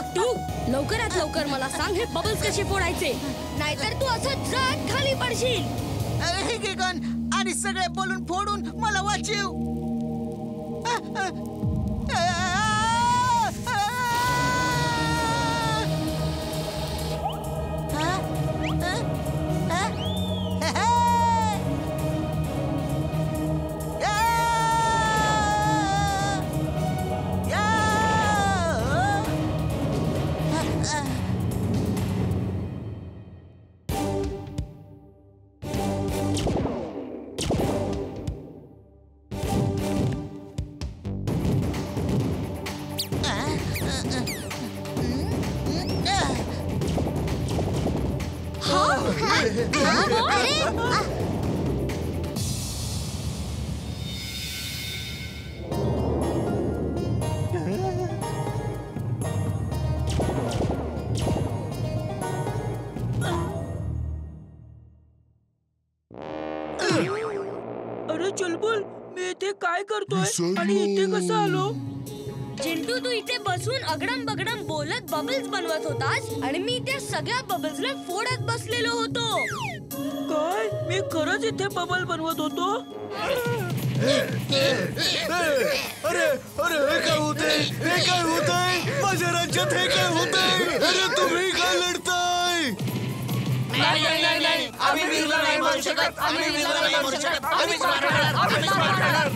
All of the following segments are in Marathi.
चिंटू, लवकरात लवकर मला सांग हे बबल्स कसे फोडायचे, नाहीतर तू असं जट खाली पडशील. हे घे गन आणि सगळे बोलून फोडून मला वाचव. अरे चुलबुल, मी इथे काय करतोय आणि इथे कसं आलो? चिंटू, तू इथे बसून अगडम बगडम बोलत बबल्स बनवत होतास आणि मी त्या सगळ्या बबल्सला फोडत बसलेलो होतो. काय? मी खरंच इथे बबल बनवत होतो? अरे अरे हे काय होतंय? हे काय होतंय? माझ्या राज्यात हे काय होतंय? अरे तुम्ही काय लढताय? नाही नाही नाही नाही, आम्ही वीरला नाही मारू शकत, आम्ही वीरला नाही मारू शकत, आम्हीच मारणार, आम्हीच मारणार.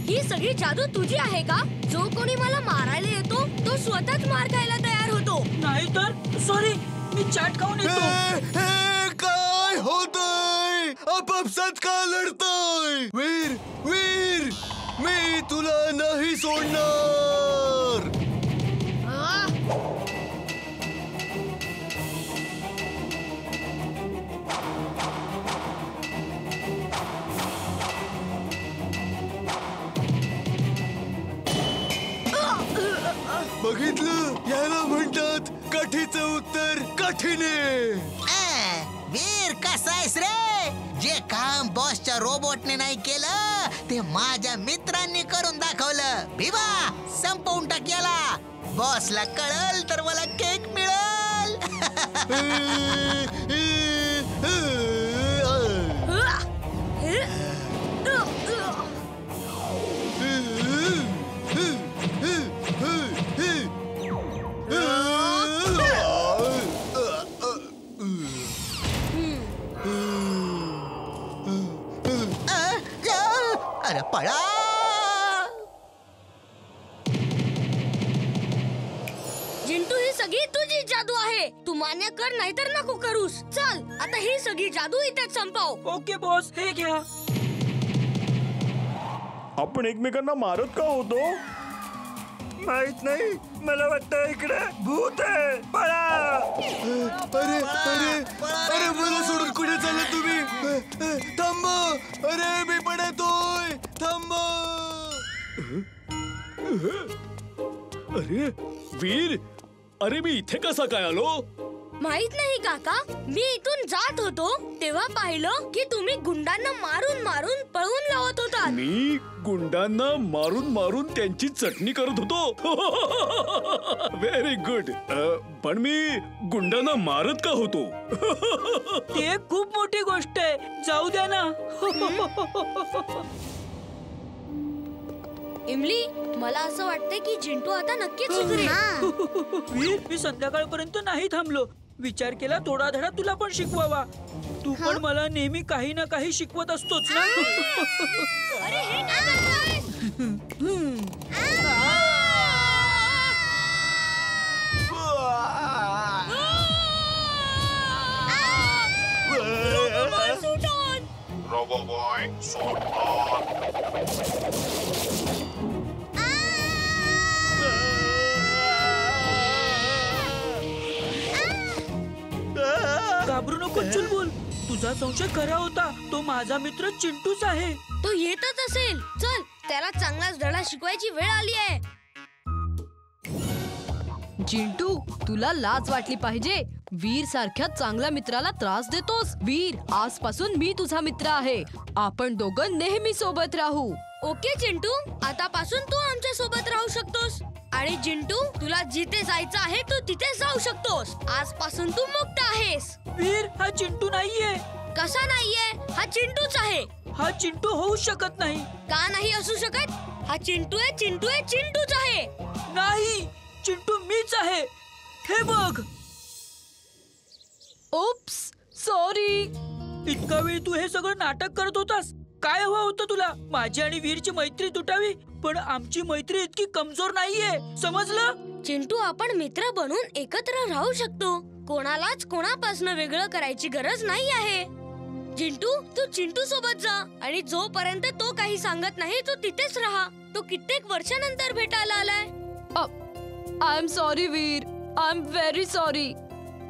ही सगळी जादू तुझी आहे का? जो कोणी मला मारायला येतो तो स्वतःच मार खायला तयार होतो. नाही तर सॉरी, मी चाट खाऊन येतो. हे काय होतंय? आपापसात का लढताय? वीर वीर, मी तुला नाही सोडणार. बघितलं, याला म्हणतात काठीचं उत्तर काठीने. वीर कसा आहेस रे? जे काम बॉसच्या रोबोटने नाही केलं ते माझ्या मित्रांनी करून दाखवलं. भिवा, संपवून टाक याला. बॉसला कळल तर मला केक मिळेल. अरे पळा. चिंटू, ही सगळी तुझी जादू आहे. तू मान्य कर नाहीतर नको करूस. चल आता ही सगळी जादू इथेच संपव. ओके बॉस, हे घ्या. आपण एकमेकांना मारत का होतो? माहित नाही, मला वाटतं इकडे भूत आहे. पळा. अरे अरे अरे, मला सोडून कुठे चालला तुम्ही? थांबा. अरे मी पण येतोय. थांबा. अरे वीर, अरे मी इथे कसा काय आलो? माहित नाही काका, मी इथून जात होतो तेव्हा पाहिलं की तुम्ही गुंडांना मारून मारून पळवून लावत होता. मी गुंडांना मारून मारून त्यांची चटणी करत होतो. Very good. पण मी गुंडांना मारत का होतो? ती एक खूप मोठी गोष्ट आहे. जाऊ द्या ना. इमली, मला असं वाटतंय की चिंटू आता नक्कीच सुधरेल. वीर, मी संध्याकाळपर्यंत नाही थांबलो. विचार केला थोडा धडा तुला पण शिकवावा. तू पण मला नेहमी काही ना काही शिकवत असतोच ना. अरे हे काय करतोय? Roboboy, sword on. घाबरू नको चुलबुल, तुझा संशय खरा होता. तो माझा मित्र चिंटूच आहे. तो येतच असेल. चल, त्याला चांगलाच धडा शिकवायची वेळ आली आहे. चिंटू, तुला लाज वाटली पाहिजे. वीर सारख्या चांगल्या मित्राला त्रास देतोस. वीर, आजपासून मी तुझा मित्र आहे. आपण दोघं नेहमी सोबत राहू. ओके चिंटू, आतापासून तू आमच्या सोबत राहू शकतोस. आणि चिंटू, तुला जिथे जायचं आहे तू तिथे जाऊ शकतोस. आजपासून तू मुक्त आहेस. वीर, हा चिंटू नाहीये. कसा नाहीये? हा चिंटूच आहे. हा चिंटू होऊ शकत नाही. का नाही असू शकत? हा चिंटू आहे, चिंटू आहे, चिंटूच आहे. नाही, चिंटू मीच आहे. हे बघ. Oops, sorry. इतका वेळ तू हे सगळं नाटक करत होतास. काय हवं होतं तुला? माझी आणि वीरची मैत्री तुटावी, पण आमची मैत्री इतकी कमजोर नाहीये, समजलं? चिंटू, आपण मित्र बनून एकत्र राहू शकतो. कोणालाच कोणापासून वेगळं करायची गरज नाही आहे. चिंटू, तू चिंटू सोबत जा आणि जोपर्यंत तो काही सांगत नाही तू तिथेच राहा. तो कित्येक वर्षानंतर भेटायला आलाय. I am sorry Veer, I am very sorry.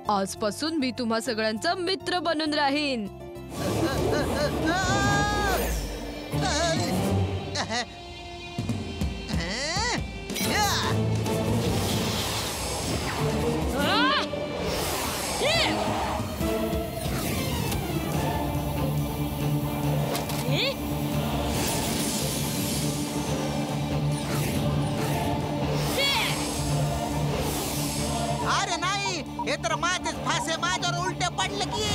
आजपासून मी तुम्हा सगळ्यांचा मित्र बनून राहीन. अरे नाही, हे तर माझेच फासे माझ्यावर उलटे पडलं की.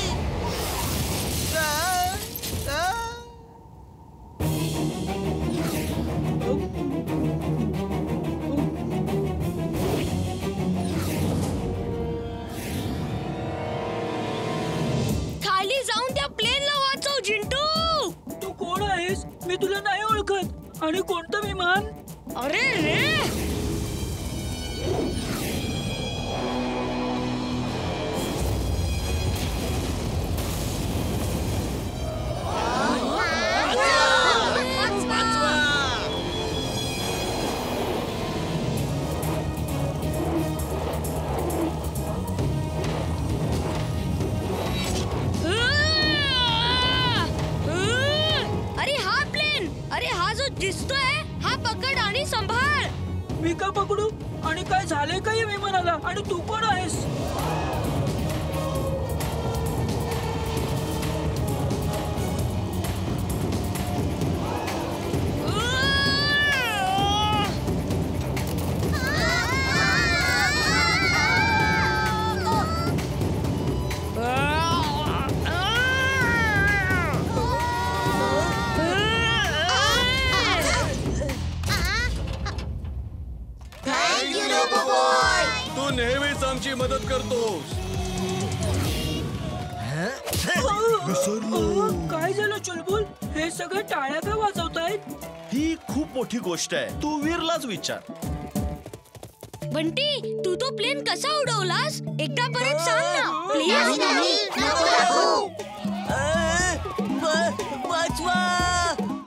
खाली जाऊन त्या प्लेनला वाचव चिंटू. तू कोण आहेस? मी तुला नाही ओळखत. आणि कोणतं विमान? अरे रे, दिसतोय, हा पकड आणि सांभाळ. मी का पकडू? आणि काय झाले का या विमानाला? आणि तू कोण आहेस? तू नेहमीच आमची मदत करतोस. काय झालं चुलबुल? हे सगळे टाळ्या का वाजवतायत? ही खूप मोठी गोष्ट आहे. तू वीरलाच विचार. बंटी, तू तो प्लेन कसा उडवलास? एकदा परत सांग ना प्लीज. वाचवा.